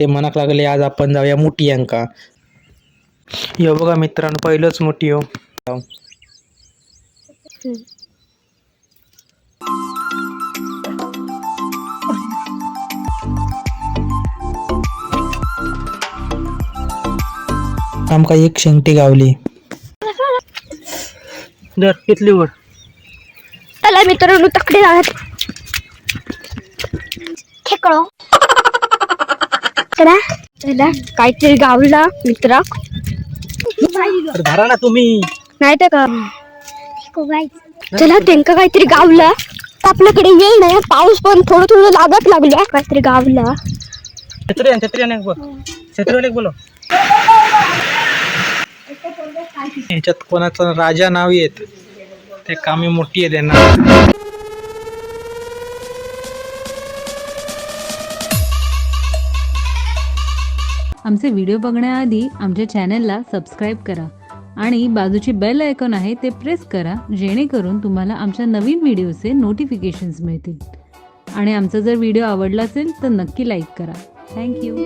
ते मनाक लागले आज आपण जाऊया मोठी अंका. यो बघा मित्रांनो पहिलंच मोठी हो. आमका एक शेंगटी गावली. दर कितली वर चला मित्रांनो तकडे जाऊयात. खेकडो चला चला काहीतरी गावला मित्रा. धरा ना तुम्ही. नाही तर का चला त्यांका काहीतरी गावला. आपल्याकडे वेळ नाही पाऊस पण थोडं थोडं लागत लागला. काहीतरी गावला. छत्री बोलो ह्याच्यात कोणाचं राजा नाव येत ते कामी मोठी आहे त्यांना. आमचे व्हिडिओ बघण्याआधी आमच्या चॅनलला सबस्क्राईब करा आणि बाजूची बेल आयकॉन आहे ते प्रेस करा, जेणेकरून तुम्हाला आमच्या नवीन व्हिडिओचे नोटिफिकेशन्स मिळतील. आणि आमचा जर व्हिडिओ आवडला असेल तर नक्की लाईक करा. थँक्यू.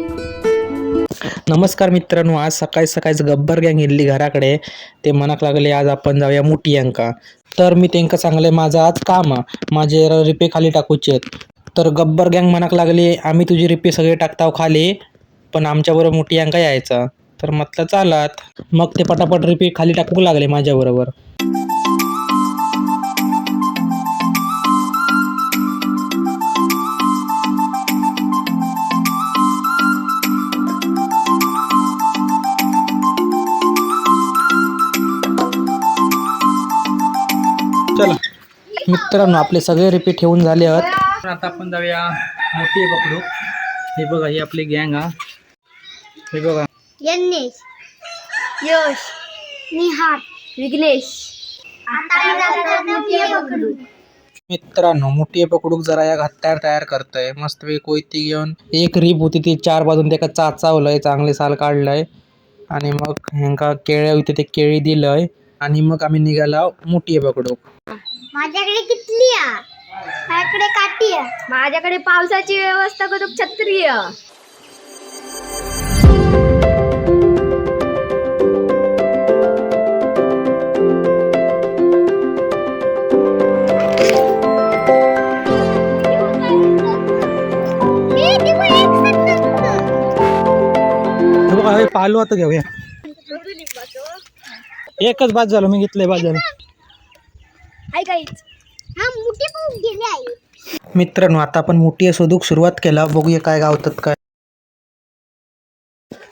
नमस्कार मित्रांनो, आज सकाळी सकाळीच गब्बर गँग इल्ली घराकडे. ते मनाक लागले आज आपण जाऊया मोठी अंका. तर मी त्यांना सांगले माझं आज काम माझे रिपे खाली टाकूचे. तर गब्बर गँग मनाक लागले आम्ही तुझी रिपे सगळे टाकताव खाली, पण आमच्याबरोबर मोठी अंका यायचा. तर म्हटलं चालात. मग ते पटापट रिपे खाली टाकू लागले माझ्याबरोबर. चला मित्रांनो आपले सगळे रिपे ठेवून झाले आहेत. आता आपण जाऊया मोठी पकडू. हे बघा ही आपली गँग हा. हे बघा यन्नेश, यश, निहार, विघ्नेश. मित्रांनो मोठी पकडूक जरा या घट्ट्यावर तयार करतोय. मस्त वेळ कोयती घेऊन एक रीप होती ती 4 बाजून त्याका चाचावलंय, चांगले साल काढलंय आणि मग ह्यांका केळ्या होते ते केळी दिलंय आणि मग आम्ही निघाला मोठी पकडूक. माझ्याकडे कितली आहे? माझ्याकडे काठी आहे. माझ्याकडे पावसाची व्यवस्था करूक छत्री आहे. पालू आता घेऊया. एकच बाद झालं, मी घेतलंय बाद झालं. मित्रांनो आता आपण मोठी शोधूक सुरुवात केला. बघूया काय गावतात काय.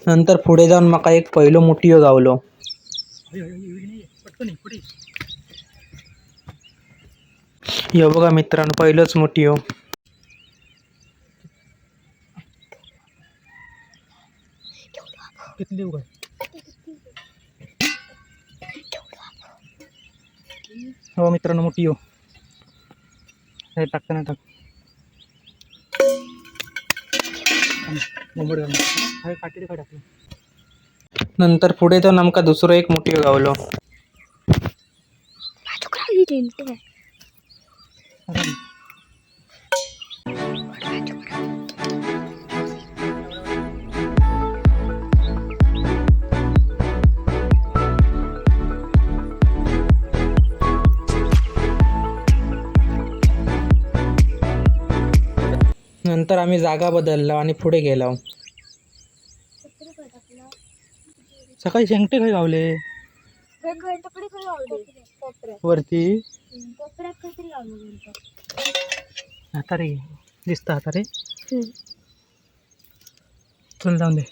नंतर पुढे जाऊन माका एक पहिलो मोठी गावलो. यो बघा मित्रांनो पहिलंच मोठी हो. कितली उघड हो मित्रांनो मोठी हो. टाकता नाही टाक. नंतर पुढे जाऊन आमका दुसरं एक मोठी गावलो. नंतर आम्ही जागा बदललो आणि पुढे गेलो. सकाळी शेंगटे खाई गावले वरती. आता रे दिसत आता रे. चल जाऊन दे.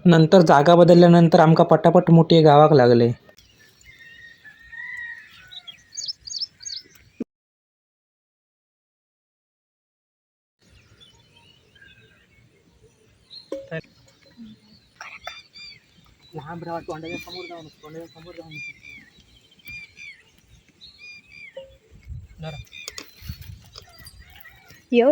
नंतर जागा बदलल्यानंतर आमका पटापट मोठी गावाक लागले. लहान ब्रावा तोंडाच्या समोर जाऊन यो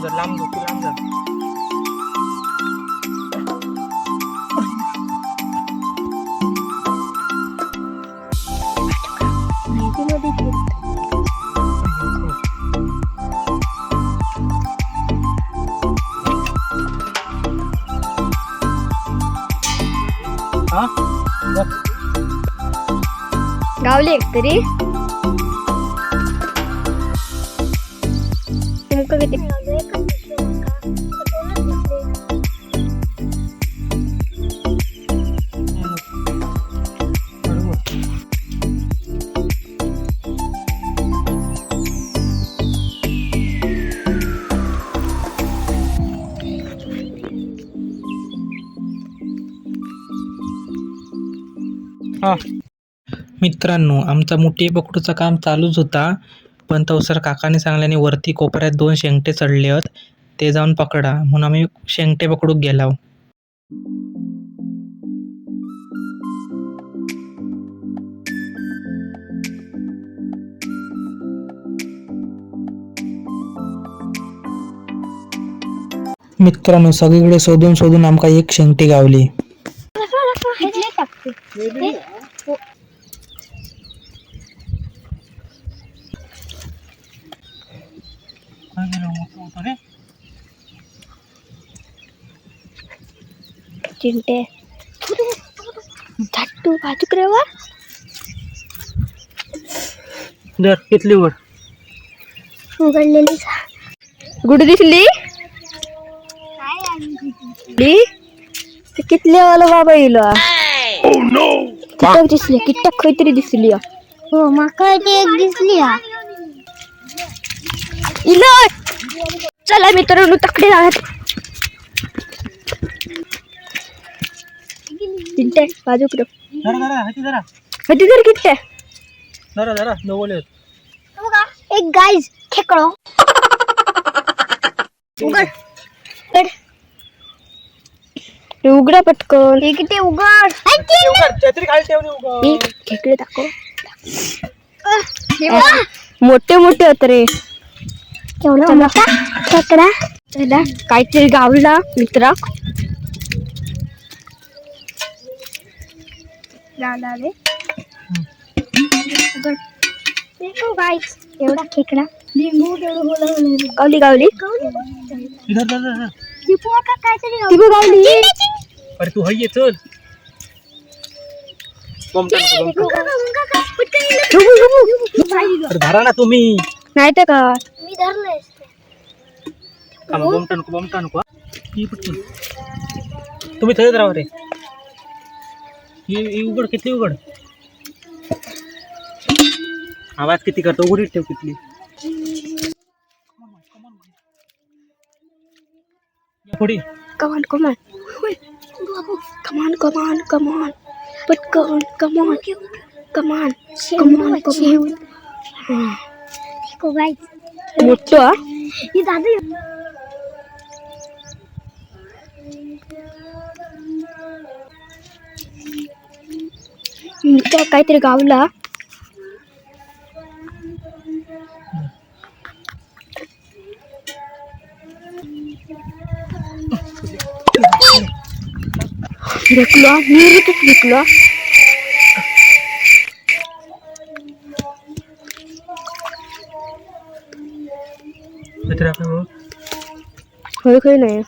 लांब जा, तू लांब जा. हा बघ. गावले एक तरी तुमका किती हा मित्रांनो, आमचा मुठी पकडूचा काम चालूच होता, पण तवसर काकाने सांगल्याने वरती कोपऱ्यात 2 शेंगटे चढले आहेत, ते जाऊन पकडा म्हणून आम्ही शेंगटे पकडूक गेलाव. मित्रांनो, सगळीकडे शोधून शोधून आमका एक शेंगटी गावली. चिंटे धाटू बाजूक रे वा दर कितली वर उघडलेली गुड दिसली कितले वाला बाबा येलो किटक दिसली किटक खैतरी दिसली हो माका एक दिसली इलो चला मित्रांनो तकडे जाऊयात चिंटे बाजूक रे हती जर किट्टे जरा नवले एक गाइस खेकड़ो उघडा पटकन हे किती उघड छत्री खाली ठेवली उगा. खेकडे दाखव मोठे मोठे होत रे केवढा मोठा खेकडा चला काहीतरी गावला मित्रा रे देखो गाइस एवढा खेकडा गावली गावली इधर. ती गावली अरे तू हय चल. अरे धरा ना तुम्ही. नाही तर का मी धरलंय बमटा नको ही पटकन. तुम्ही थंयच राहा रे. ही उघड किती उघड. आवाज किती करतो उघडीच ठेव किती. पुढे कमान कमान कमान कमान कमान पटकन कमान कमान कमान कमान मोठं ही दादा काहीतरी गावला विकलो विहिरीतच विकलो खय खय नाही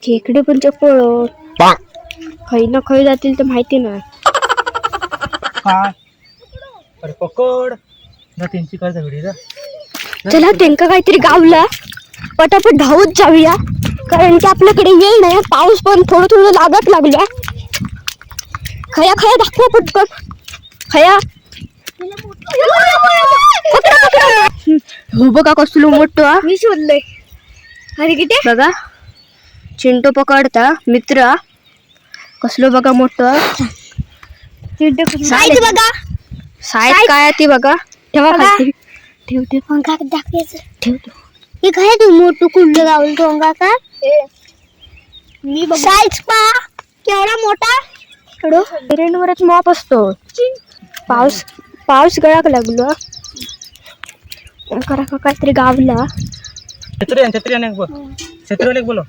खेकडे पण चपळ खय ना खय जातील तर माहिती नाही काय. अरे पकड ना त्यांची काय झगडी जा. चला त्यांका काहीतरी गावला पटापट धावत जाऊया कारण की आपल्याकडे वेळ नाही पाऊस पण थोडं थोडं लागत लागल्या खया खया दाखवा पटकन खया हो बघा कसलो मोठं मी शोधलंय अरे किती बघा चिंटू पकडता मित्र कसलो बघा मोठं साईज बघा साईज काय ती बघा ठेवा खाली ठेवते पंखा दाखवायचं ठेवतो हे काय तू मोठं कुंड गावल टोंगा का मी साईज पा केवढा मोठा रेनवरच मॉप असतो पाऊस गळाक लागलो ओंकारा का काहीतरी गावला. छत्री बोल छत्री बोलो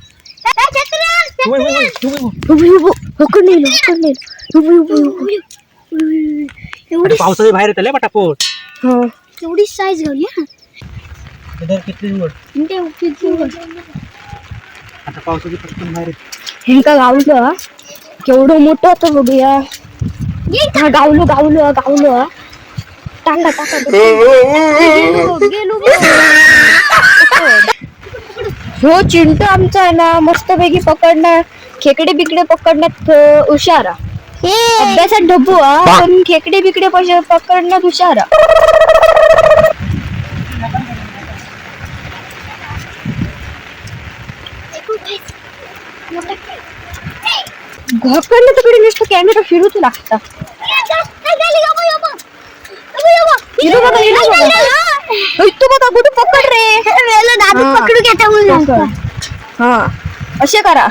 पावसाची बाहेर येतले पटापट. एवढी साईज घाली किती बोल आता पावसाची पटकन बाहेर हे का गावलं केवढं मोठं होतं बघूया. गावलो टाका गेलो. हो चिंटू आमचा आहे ना मस्तपैकी पकडणार खेकडे बिकडे पकडण्यात हुशार. अभ्यासात ढबू पण खेकडे बिकडे पकडण्यात हुशार. घोकडलं तिकडे नुसतं कॅमेरा फिरूच लागता. तू बघा कुठे पकड रे दादू पकडू घेता. हा असे करा.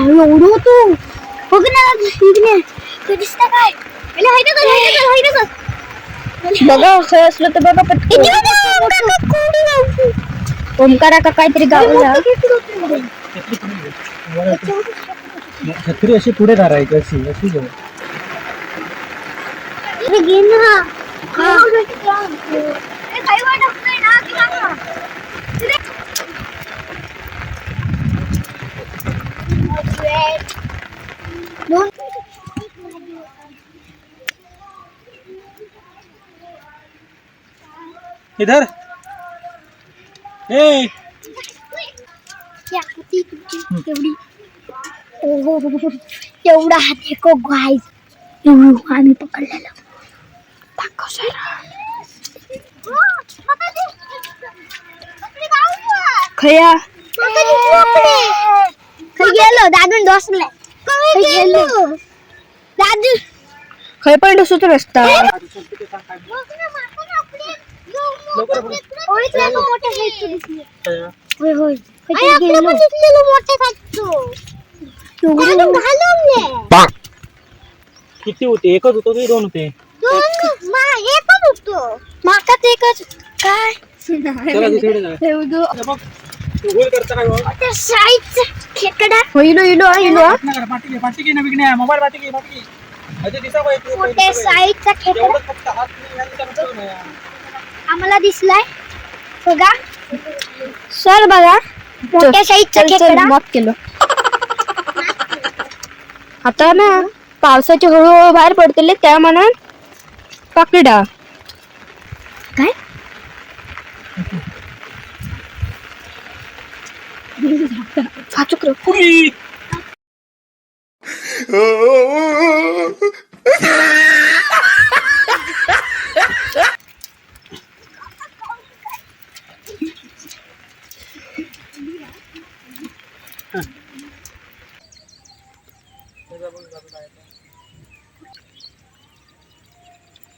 एवढं तू बघ ना दिसत काय बघा असं असलं तर बघा पटकन. ओंकारा का काहीतरी गावला. छत्री अशी पुढे धरायची अशी घेऊ. इधर ए तेवढा हात एक गाईज एवढं आम्ही पकडलेलं. खया गेलो दादून डोसले दादू खय पण डोसत रस्ता. किती होते एकच होतो की दोन होते. माकाच एकच काय खेकडा होईल मोबाईल मोठ्या साईजचा खेकडा आम्हाला दिसलाय बघा सर. बघा मोठ्या साईजचा खेकडा माफ केलं. आता ना पावसाचे हळूहळू बाहेर पडतील त्या मनात पकडा काय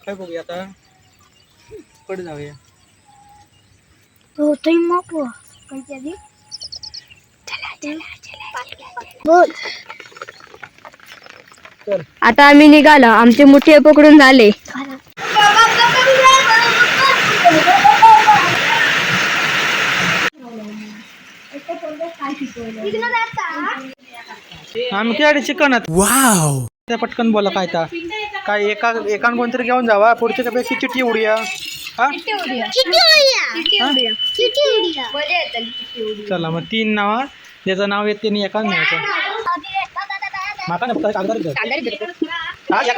काय बघूया आता कडे जाऊया. होतोय मग बोल. आता आम्ही निघालो आमचे मुठे पकडून झाले. आमच्याकडे चिकन वाव. त्या पटकन बोला काय एकान कोणतरी घेऊन जावा पुढच्या पैकी चिट्टी उडूया. चला मग 3 नाव ज्याचं नाव येते नाही एकाच न्यायचं. माका ना राजा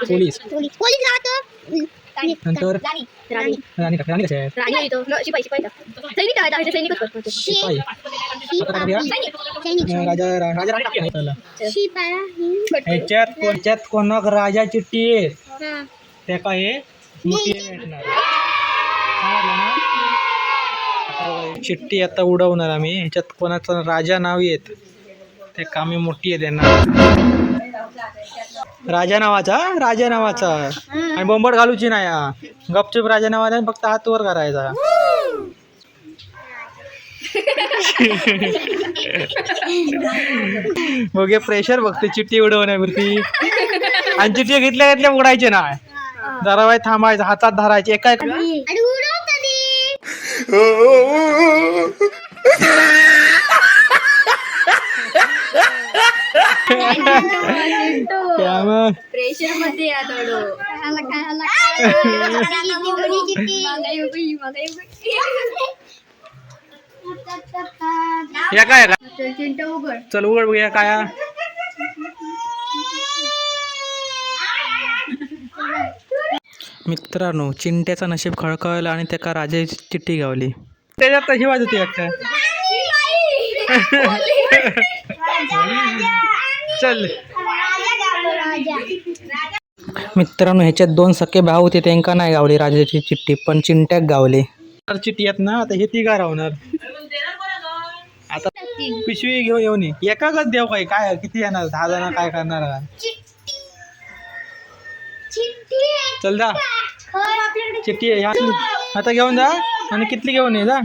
पोलीस नंतर राणी कसे आहेत राजा राणी ह्याच्यात कोणाक राजा चिठ्ठी आहेत त्या काय मोठी भेटणार. चिठ्ठी आता उडवणार आम्ही. ह्याच्यात कोणाचं राजा नाव येत ते कामी मोठी आहे त्यांना. राजा नावाचा आणि बोंबट घालूची नाही. गपचूप राजा नावाचा फक्त हात वर करायचा. मग प्रेशर बघते चिठ्ठी उडवण्यावरती आणि चिठ्ठी घेतल्या घेतल्या उडायचे ना जरा वेळ थांबायचं हातात धरायचे एका प्रेशर मध्ये या काय चल उघड बघूया काय मित्रांनो चिंट्याचं नशीब खळखळलं आणि त्याका राजाची चिठ्ठी गावली त्याच्यात तशी वाजत होती वाटतं चल मित्रांनो ह्याच्यात 2 सख्खे भाऊ होते त्यांका नाही गावली राजाची चिठ्ठी पण चिंट्याक गावली चिठ्ठी येत ना आता हे तिघा राहणार आता पिशवी घेऊ येऊन एकाच देव काय किती येणार 10 जण काय करणार चल जा चिठ्ठी आहे आता घेऊन जा आणि किती घेऊन ये जा